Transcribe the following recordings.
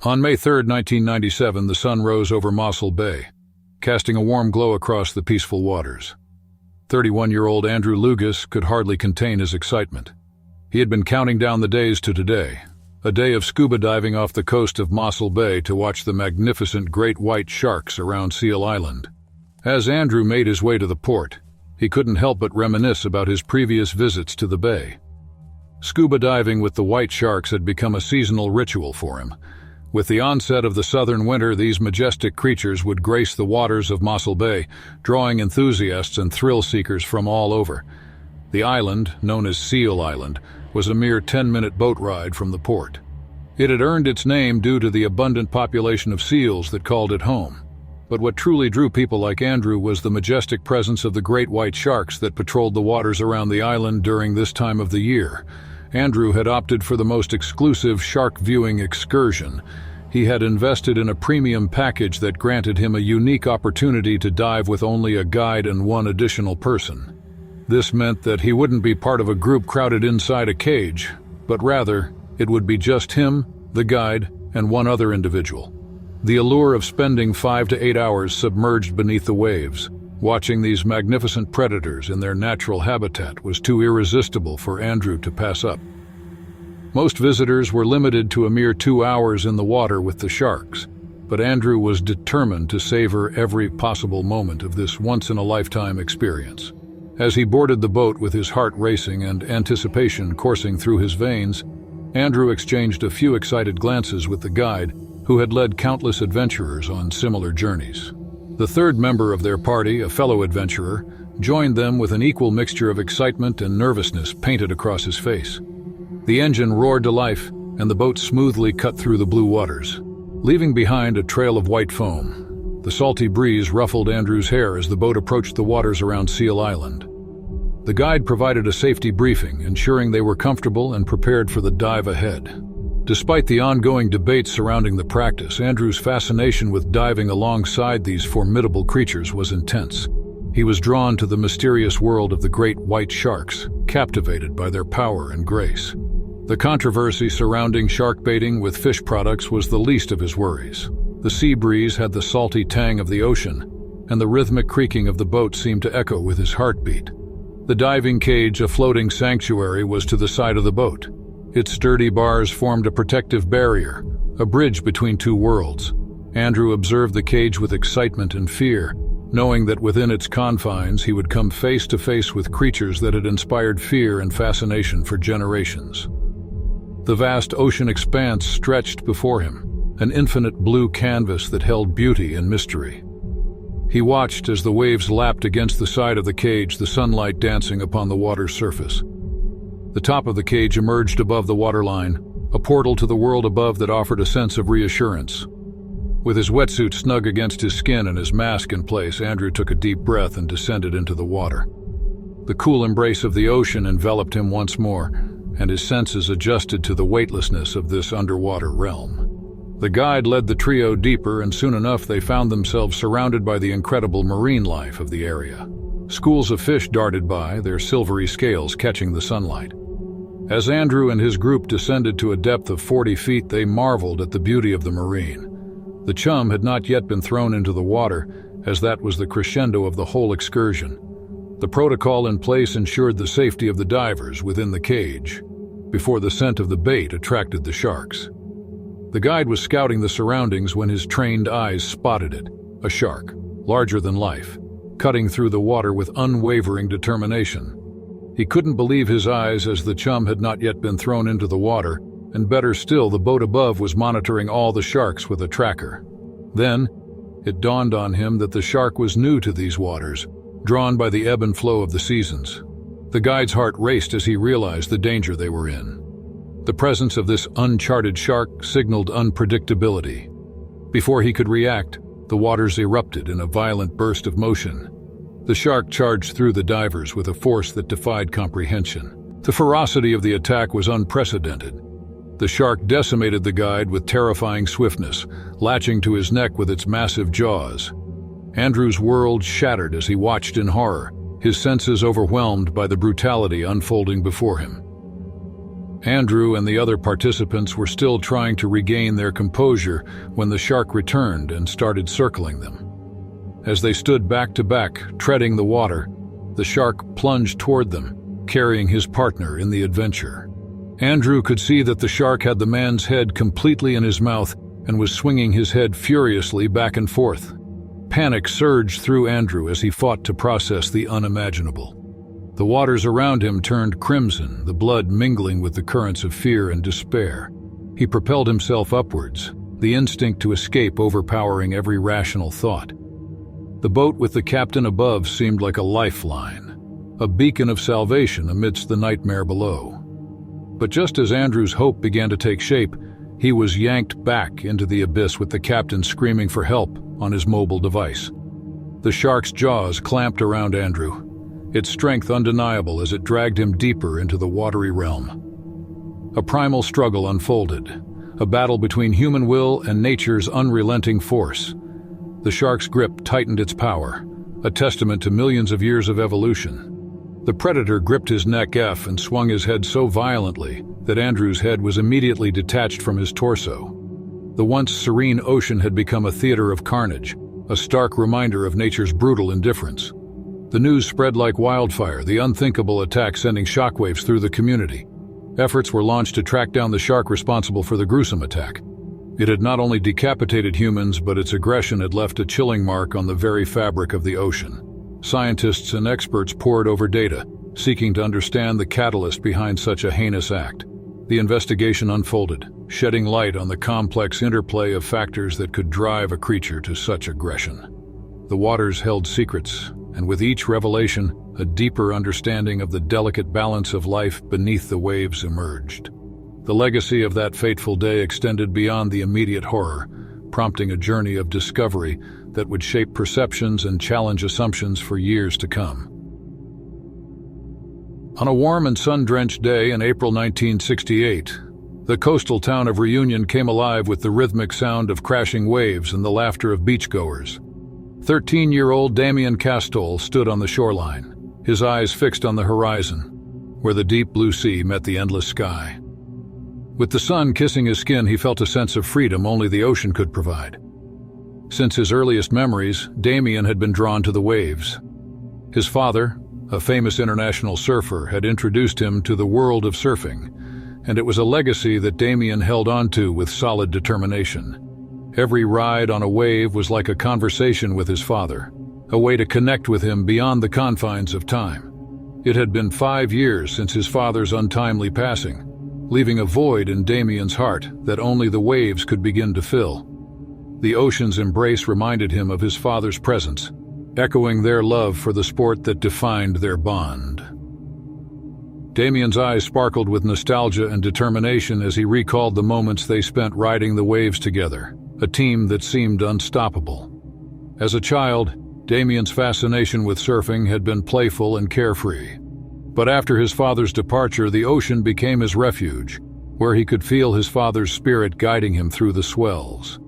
On May 3, 1997, the sun rose over Mossel Bay, casting a warm glow across the peaceful waters. 31-year-old Andrew Lugis could hardly contain his excitement. He had been counting down the days to today, a day of scuba diving off the coast of Mossel Bay to watch the magnificent great white sharks around Seal Island. As Andrew made his way to the port, he couldn't help but reminisce about his previous visits to the bay. Scuba diving with the white sharks had become a seasonal ritual for him. With the onset of the southern winter, these majestic creatures would grace the waters of Mossel Bay, drawing enthusiasts and thrill-seekers from all over. The island, known as Seal Island, was a mere 10-minute boat ride from the port. It had earned its name due to the abundant population of seals that called it home. But what truly drew people like Andrew was the majestic presence of the great white sharks that patrolled the waters around the island during this time of the year. Andrew had opted for the most exclusive shark viewing excursion. He had invested in a premium package that granted him a unique opportunity to dive with only a guide and one additional person. This meant that he wouldn't be part of a group crowded inside a cage, but rather, it would be just him, the guide, and one other individual. The allure of spending 5 to 8 hours submerged beneath the waves, watching these magnificent predators in their natural habitat, was too irresistible for Andrew to pass up. Most visitors were limited to a mere 2 hours in the water with the sharks, but Andrew was determined to savor every possible moment of this once-in-a-lifetime experience. As he boarded the boat with his heart racing and anticipation coursing through his veins, Andrew exchanged a few excited glances with the guide, who had led countless adventurers on similar journeys. The third member of their party, a fellow adventurer, joined them with an equal mixture of excitement and nervousness painted across his face. The engine roared to life, and the boat smoothly cut through the blue waters, leaving behind a trail of white foam. The salty breeze ruffled Andrew's hair as the boat approached the waters around Seal Island. The guide provided a safety briefing, ensuring they were comfortable and prepared for the dive ahead. Despite the ongoing debates surrounding the practice, Andrew's fascination with diving alongside these formidable creatures was intense. He was drawn to the mysterious world of the great white sharks, captivated by their power and grace. The controversy surrounding shark baiting with fish products was the least of his worries. The sea breeze had the salty tang of the ocean, and the rhythmic creaking of the boat seemed to echo with his heartbeat. The diving cage, a floating sanctuary, was to the side of the boat. Its sturdy bars formed a protective barrier, a bridge between two worlds. Andrew observed the cage with excitement and fear, knowing that within its confines he would come face to face with creatures that had inspired fear and fascination for generations. The vast ocean expanse stretched before him, an infinite blue canvas that held beauty and mystery. He watched as the waves lapped against the side of the cage, the sunlight dancing upon the water's surface. The top of the cage emerged above the waterline, a portal to the world above that offered a sense of reassurance. With his wetsuit snug against his skin and his mask in place, Andrew took a deep breath and descended into the water. The cool embrace of the ocean enveloped him once more, and his senses adjusted to the weightlessness of this underwater realm. The guide led the trio deeper, and soon enough they found themselves surrounded by the incredible marine life of the area. Schools of fish darted by, their silvery scales catching the sunlight. As Andrew and his group descended to a depth of 40 feet, they marveled at the beauty of the marine. The chum had not yet been thrown into the water, as that was the crescendo of the whole excursion. The protocol in place ensured the safety of the divers within the cage, before the scent of the bait attracted the sharks. The guide was scouting the surroundings when his trained eyes spotted it, a shark, larger than life, cutting through the water with unwavering determination. He couldn't believe his eyes as the chum had not yet been thrown into the water, and better still, the boat above was monitoring all the sharks with a tracker. Then, it dawned on him that the shark was new to these waters, drawn by the ebb and flow of the seasons. The guide's heart raced as he realized the danger they were in. The presence of this uncharted shark signaled unpredictability. Before he could react, the waters erupted in a violent burst of motion. The shark charged through the divers with a force that defied comprehension. The ferocity of the attack was unprecedented. The shark decimated the guide with terrifying swiftness, latching to his neck with its massive jaws. Andrew's world shattered as he watched in horror, his senses overwhelmed by the brutality unfolding before him. Andrew and the other participants were still trying to regain their composure when the shark returned and started circling them. As they stood back to back, treading the water, the shark plunged toward them, carrying his partner in the adventure. Andrew could see that the shark had the man's head completely in his mouth and was swinging his head furiously back and forth. Panic surged through Andrew as he fought to process the unimaginable. The waters around him turned crimson, the blood mingling with the currents of fear and despair. He propelled himself upwards, the instinct to escape overpowering every rational thought. The boat with the captain above seemed like a lifeline, a beacon of salvation amidst the nightmare below. But just as Andrew's hope began to take shape, he was yanked back into the abyss with the captain screaming for help on his mobile device. The shark's jaws clamped around Andrew, its strength undeniable as it dragged him deeper into the watery realm. A primal struggle unfolded, a battle between human will and nature's unrelenting force. The shark's grip tightened its power, a testament to millions of years of evolution. The predator gripped his neck and swung his head so violently that Andrew's head was immediately detached from his torso. The once serene ocean had become a theater of carnage, a stark reminder of nature's brutal indifference. The news spread like wildfire, the unthinkable attack sending shockwaves through the community. Efforts were launched to track down the shark responsible for the gruesome attack. It had not only decapitated humans, but its aggression had left a chilling mark on the very fabric of the ocean. Scientists and experts pored over data, seeking to understand the catalyst behind such a heinous act. The investigation unfolded, shedding light on the complex interplay of factors that could drive a creature to such aggression. The waters held secrets, and with each revelation, a deeper understanding of the delicate balance of life beneath the waves emerged. The legacy of that fateful day extended beyond the immediate horror, prompting a journey of discovery that would shape perceptions and challenge assumptions for years to come. On a warm and sun-drenched day in April 1968, the coastal town of Reunion came alive with the rhythmic sound of crashing waves and the laughter of beachgoers. 13-year-old Damien Castole stood on the shoreline, his eyes fixed on the horizon, where the deep blue sea met the endless sky. With the sun kissing his skin, he felt a sense of freedom only the ocean could provide. Since his earliest memories, Damien had been drawn to the waves. His father, a famous international surfer, had introduced him to the world of surfing, and it was a legacy that Damien held onto with solid determination. Every ride on a wave was like a conversation with his father, a way to connect with him beyond the confines of time. It had been 5 years since his father's untimely passing, leaving a void in Damien's heart that only the waves could begin to fill. The ocean's embrace reminded him of his father's presence, echoing their love for the sport that defined their bond. Damien's eyes sparkled with nostalgia and determination as he recalled the moments they spent riding the waves together, a team that seemed unstoppable. As a child, Damien's fascination with surfing had been playful and carefree. But after his father's departure, the ocean became his refuge, where he could feel his father's spirit guiding him through the swells.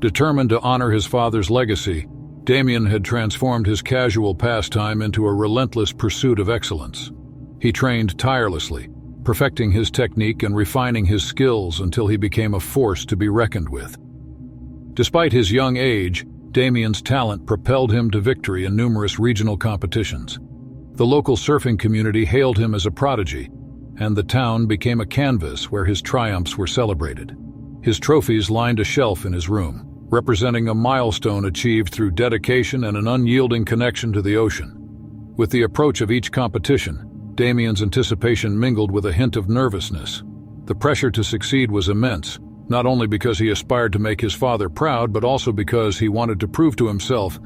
Determined to honor his father's legacy, Damien had transformed his casual pastime into a relentless pursuit of excellence. He trained tirelessly, perfecting his technique and refining his skills until he became a force to be reckoned with. Despite his young age, Damien's talent propelled him to victory in numerous regional competitions. The local surfing community hailed him as a prodigy, and the town became a canvas where his triumphs were celebrated. His trophies lined a shelf in his room, representing a milestone achieved through dedication and an unyielding connection to the ocean. With the approach of each competition, Damien's anticipation mingled with a hint of nervousness. The pressure to succeed was immense, not only because he aspired to make his father proud, but also because he wanted to prove to himself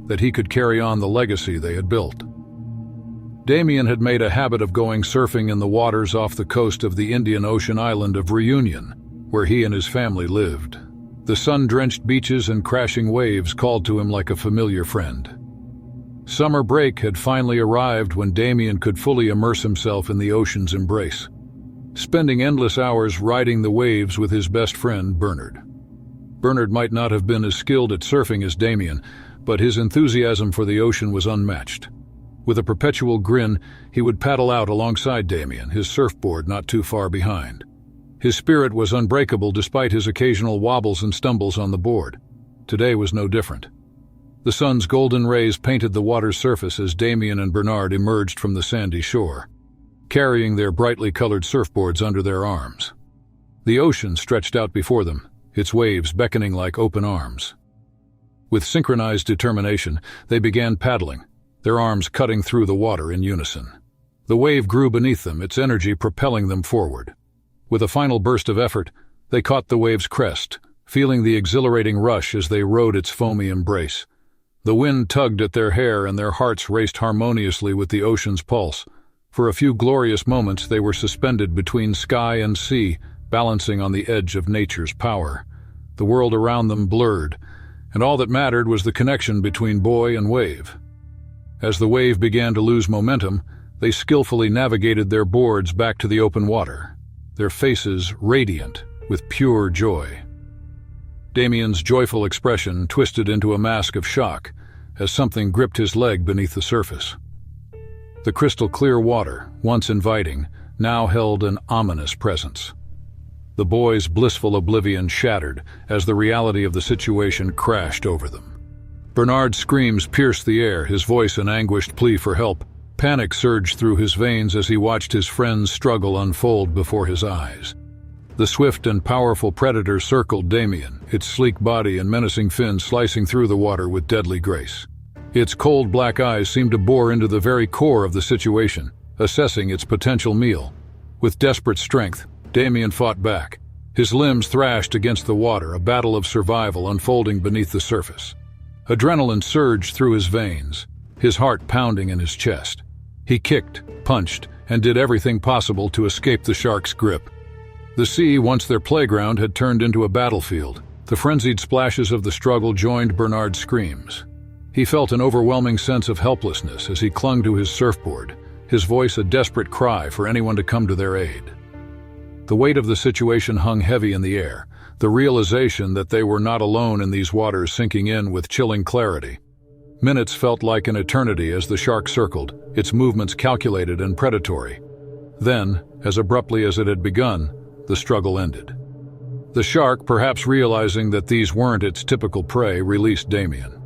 that he could carry on the legacy they had built. Damien had made a habit of going surfing in the waters off the coast of the Indian Ocean island of Reunion, where he and his family lived. The sun-drenched beaches and crashing waves called to him like a familiar friend. Summer break had finally arrived when Damien could fully immerse himself in the ocean's embrace, spending endless hours riding the waves with his best friend, Bernard. Bernard might not have been as skilled at surfing as Damien, but his enthusiasm for the ocean was unmatched. With a perpetual grin, he would paddle out alongside Damien, his surfboard not too far behind. His spirit was unbreakable despite his occasional wobbles and stumbles on the board. Today was no different. The sun's golden rays painted the water's surface as Damien and Bernard emerged from the sandy shore, carrying their brightly colored surfboards under their arms. The ocean stretched out before them, its waves beckoning like open arms. With synchronized determination, they began paddling, their arms cutting through the water in unison. The wave grew beneath them, its energy propelling them forward. With a final burst of effort, they caught the wave's crest, feeling the exhilarating rush as they rode its foamy embrace. The wind tugged at their hair and their hearts raced harmoniously with the ocean's pulse. For a few glorious moments they were suspended between sky and sea, balancing on the edge of nature's power. The world around them blurred, and all that mattered was the connection between boy and wave. As the wave began to lose momentum, they skillfully navigated their boards back to the open water, their faces radiant with pure joy. Damien's joyful expression twisted into a mask of shock as something gripped his leg beneath the surface. The crystal-clear water, once inviting, now held an ominous presence. The boy's blissful oblivion shattered as the reality of the situation crashed over them. Bernard's screams pierced the air, his voice an anguished plea for help. Panic surged through his veins as he watched his friend's struggle unfold before his eyes. The swift and powerful predator circled Damien, its sleek body and menacing fins slicing through the water with deadly grace. Its cold black eyes seemed to bore into the very core of the situation, assessing its potential meal. With desperate strength, Damien fought back. His limbs thrashed against the water, a battle of survival unfolding beneath the surface. Adrenaline surged through his veins, his heart pounding in his chest. He kicked, punched, and did everything possible to escape the shark's grip. The sea, once their playground, had turned into a battlefield. The frenzied splashes of the struggle joined Bernard's screams. He felt an overwhelming sense of helplessness as he clung to his surfboard, his voice a desperate cry for anyone to come to their aid. The weight of the situation hung heavy in the air, the realization that they were not alone in these waters sinking in with chilling clarity. Minutes felt like an eternity as the shark circled, its movements calculated and predatory. Then, as abruptly as it had begun, the struggle ended. The shark, perhaps realizing that these weren't its typical prey, released Damien.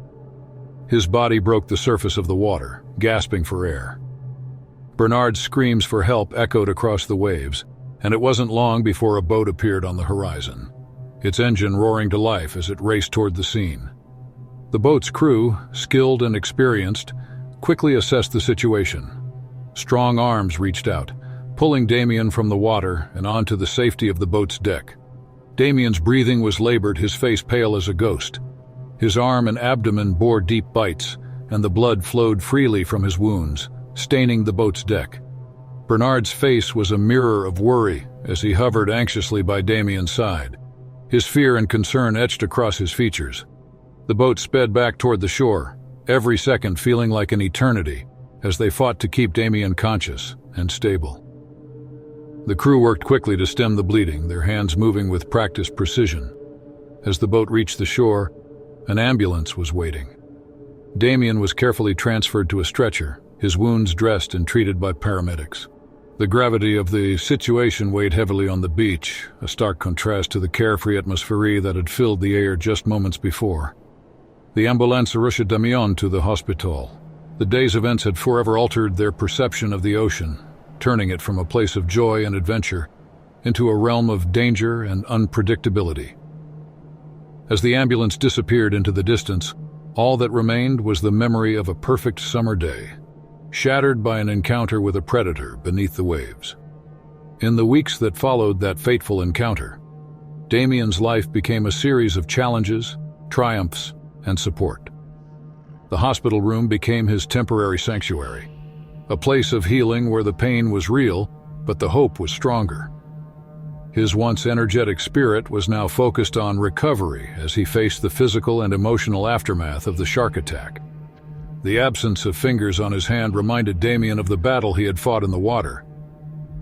His body broke the surface of the water, gasping for air. Bernard's screams for help echoed across the waves, and it wasn't long before a boat appeared on the horizon, its engine roaring to life as it raced toward the scene. The boat's crew, skilled and experienced, quickly assessed the situation. Strong arms reached out, pulling Damien from the water and onto the safety of the boat's deck. Damien's breathing was labored, his face pale as a ghost. His arm and abdomen bore deep bites, and the blood flowed freely from his wounds, staining the boat's deck. Bernard's face was a mirror of worry as he hovered anxiously by Damien's side. His fear and concern etched across his features. The boat sped back toward the shore, every second feeling like an eternity, as they fought to keep Damien conscious and stable. The crew worked quickly to stem the bleeding, their hands moving with practiced precision. As the boat reached the shore, an ambulance was waiting. Damien was carefully transferred to a stretcher, his wounds dressed and treated by paramedics. The gravity of the situation weighed heavily on the beach, a stark contrast to the carefree atmosphere that had filled the air just moments before. The ambulance rushed Damien to the hospital. The day's events had forever altered their perception of the ocean, turning it from a place of joy and adventure into a realm of danger and unpredictability. As the ambulance disappeared into the distance, all that remained was the memory of a perfect summer day, shattered by an encounter with a predator beneath the waves. In the weeks that followed that fateful encounter, Damien's life became a series of challenges, triumphs, and support. The hospital room became his temporary sanctuary, a place of healing where the pain was real, but the hope was stronger. His once energetic spirit was now focused on recovery as he faced the physical and emotional aftermath of the shark attack. The absence of fingers on his hand reminded Damien of the battle he had fought in the water.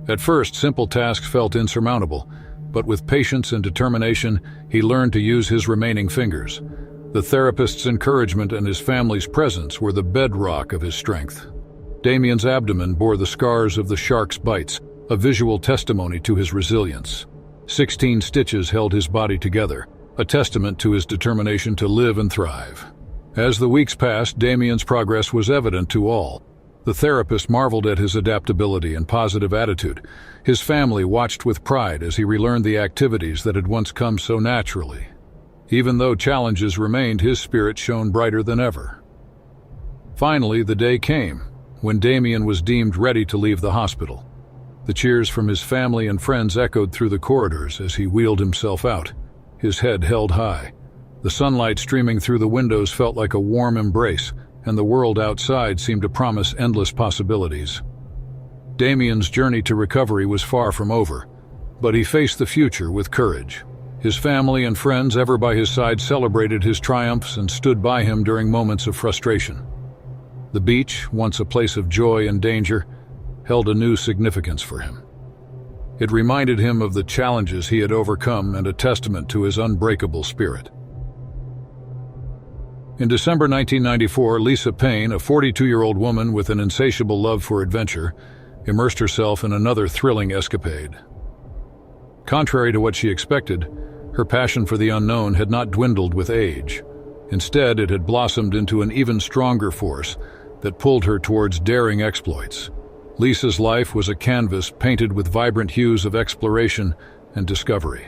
At first, simple tasks felt insurmountable, but with patience and determination, he learned to use his remaining fingers. The therapist's encouragement and his family's presence were the bedrock of his strength. Damien's abdomen bore the scars of the shark's bites, a visual testimony to his resilience. 16 stitches held his body together, a testament to his determination to live and thrive. As the weeks passed, Damien's progress was evident to all. The therapist marveled at his adaptability and positive attitude. His family watched with pride as he relearned the activities that had once come so naturally. Even though challenges remained, his spirit shone brighter than ever. Finally, the day came when Damien was deemed ready to leave the hospital. The cheers from his family and friends echoed through the corridors as he wheeled himself out, his head held high. The sunlight streaming through the windows felt like a warm embrace, and the world outside seemed to promise endless possibilities. Damien's journey to recovery was far from over, but he faced the future with courage. His family and friends ever by his side celebrated his triumphs and stood by him during moments of frustration. The beach, once a place of joy and danger, held a new significance for him. It reminded him of the challenges he had overcome and a testament to his unbreakable spirit. In December 1994, Lisa Payne, a 42-year-old woman with an insatiable love for adventure, immersed herself in another thrilling escapade. Contrary to what she expected, her passion for the unknown had not dwindled with age. Instead, it had blossomed into an even stronger force that pulled her towards daring exploits. Lisa's life was a canvas painted with vibrant hues of exploration and discovery.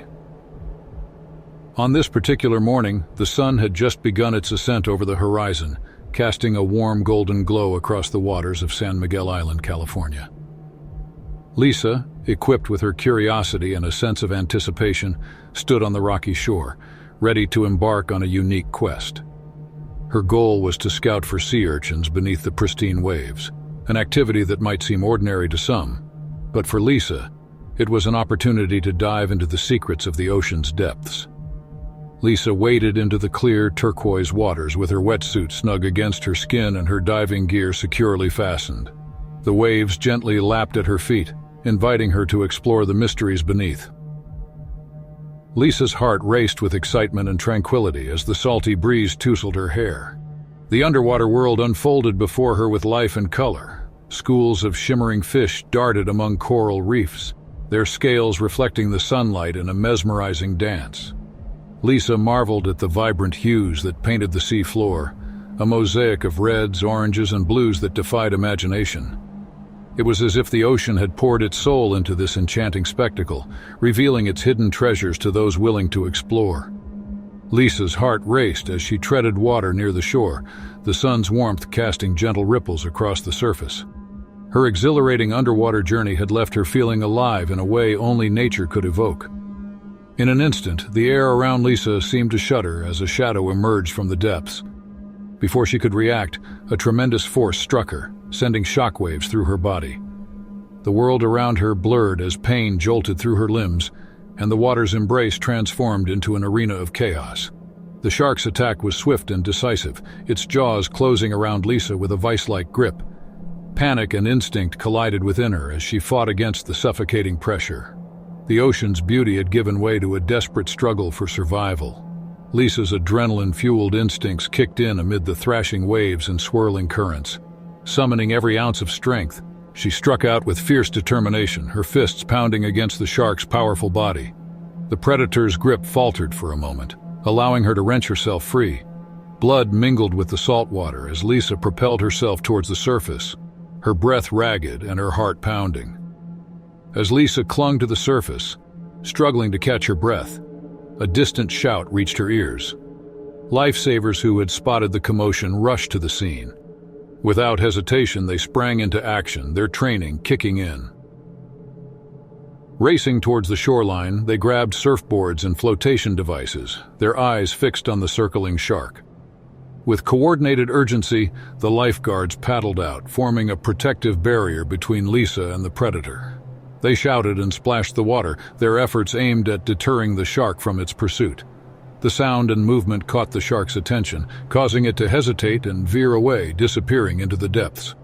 On this particular morning, the sun had just begun its ascent over the horizon, casting a warm golden glow across the waters of San Miguel Island, California. Lisa, equipped with her curiosity and a sense of anticipation, stood on the rocky shore, ready to embark on a unique quest. Her goal was to scout for sea urchins beneath the pristine waves, an activity that might seem ordinary to some, but for Lisa, it was an opportunity to dive into the secrets of the ocean's depths. Lisa waded into the clear, turquoise waters with her wetsuit snug against her skin and her diving gear securely fastened. The waves gently lapped at her feet, inviting her to explore the mysteries beneath. Lisa's heart raced with excitement and tranquility as the salty breeze tousled her hair. The underwater world unfolded before her with life and color. Schools of shimmering fish darted among coral reefs, their scales reflecting the sunlight in a mesmerizing dance. Lisa marveled at the vibrant hues that painted the sea floor, a mosaic of reds, oranges, and blues that defied imagination. It was as if the ocean had poured its soul into this enchanting spectacle, revealing its hidden treasures to those willing to explore. Lisa's heart raced as she treaded water near the shore, the sun's warmth casting gentle ripples across the surface. Her exhilarating underwater journey had left her feeling alive in a way only nature could evoke. In an instant, the air around Lisa seemed to shudder as a shadow emerged from the depths. Before she could react, a tremendous force struck her, sending shockwaves through her body. The world around her blurred as pain jolted through her limbs, and the water's embrace transformed into an arena of chaos. The shark's attack was swift and decisive, its jaws closing around Lisa with a vice-like grip. Panic and instinct collided within her as she fought against the suffocating pressure. The ocean's beauty had given way to a desperate struggle for survival. Lisa's adrenaline-fueled instincts kicked in amid the thrashing waves and swirling currents. Summoning every ounce of strength, she struck out with fierce determination, her fists pounding against the shark's powerful body. The predator's grip faltered for a moment, allowing her to wrench herself free. Blood mingled with the salt water as Lisa propelled herself towards the surface, her breath ragged and her heart pounding. As Lisa clung to the surface, struggling to catch her breath, a distant shout reached her ears. Lifesavers who had spotted the commotion rushed to the scene. Without hesitation, they sprang into action, their training kicking in. Racing towards the shoreline, they grabbed surfboards and flotation devices, their eyes fixed on the circling shark. With coordinated urgency, the lifeguards paddled out, forming a protective barrier between Lisa and the predator. They shouted and splashed the water, their efforts aimed at deterring the shark from its pursuit. The sound and movement caught the shark's attention, causing it to hesitate and veer away, disappearing into the depths.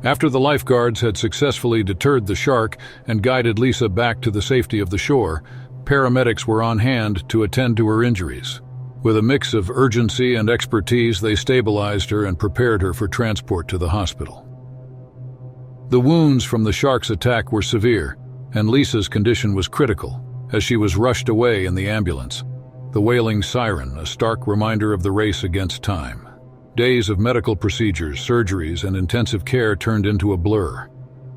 After the lifeguards had successfully deterred the shark and guided Lisa back to the safety of the shore, paramedics were on hand to attend to her injuries. With a mix of urgency and expertise, they stabilized her and prepared her for transport to the hospital. The wounds from the shark's attack were severe, and Lisa's condition was critical, as she was rushed away in the ambulance. The wailing siren, a stark reminder of the race against time. Days of medical procedures, surgeries, and intensive care turned into a blur.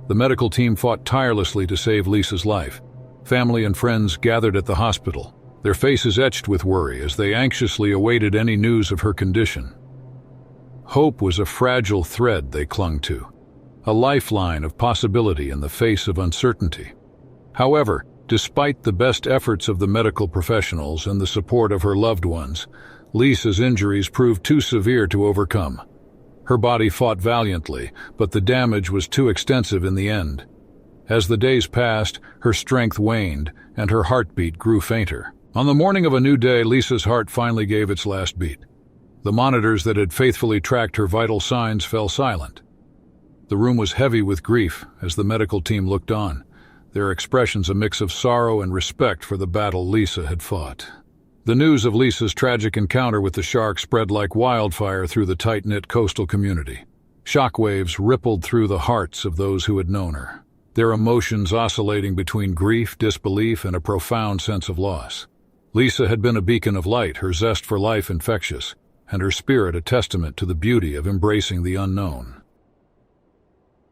The medical team fought tirelessly to save Lisa's life. Family and friends gathered at the hospital, their faces etched with worry as they anxiously awaited any news of her condition. Hope was a fragile thread they clung to, a lifeline of possibility in the face of uncertainty. However, despite the best efforts of the medical professionals and the support of her loved ones, Lisa's injuries proved too severe to overcome. Her body fought valiantly, but the damage was too extensive in the end. As the days passed, her strength waned, and her heartbeat grew fainter. On the morning of a new day, Lisa's heart finally gave its last beat. The monitors that had faithfully tracked her vital signs fell silent. The room was heavy with grief as the medical team looked on, their expressions a mix of sorrow and respect for the battle Lisa had fought. The news of Lisa's tragic encounter with the shark spread like wildfire through the tight-knit coastal community. Shockwaves rippled through the hearts of those who had known her, their emotions oscillating between grief, disbelief, and a profound sense of loss. Lisa had been a beacon of light, her zest for life infectious, and her spirit a testament to the beauty of embracing the unknown.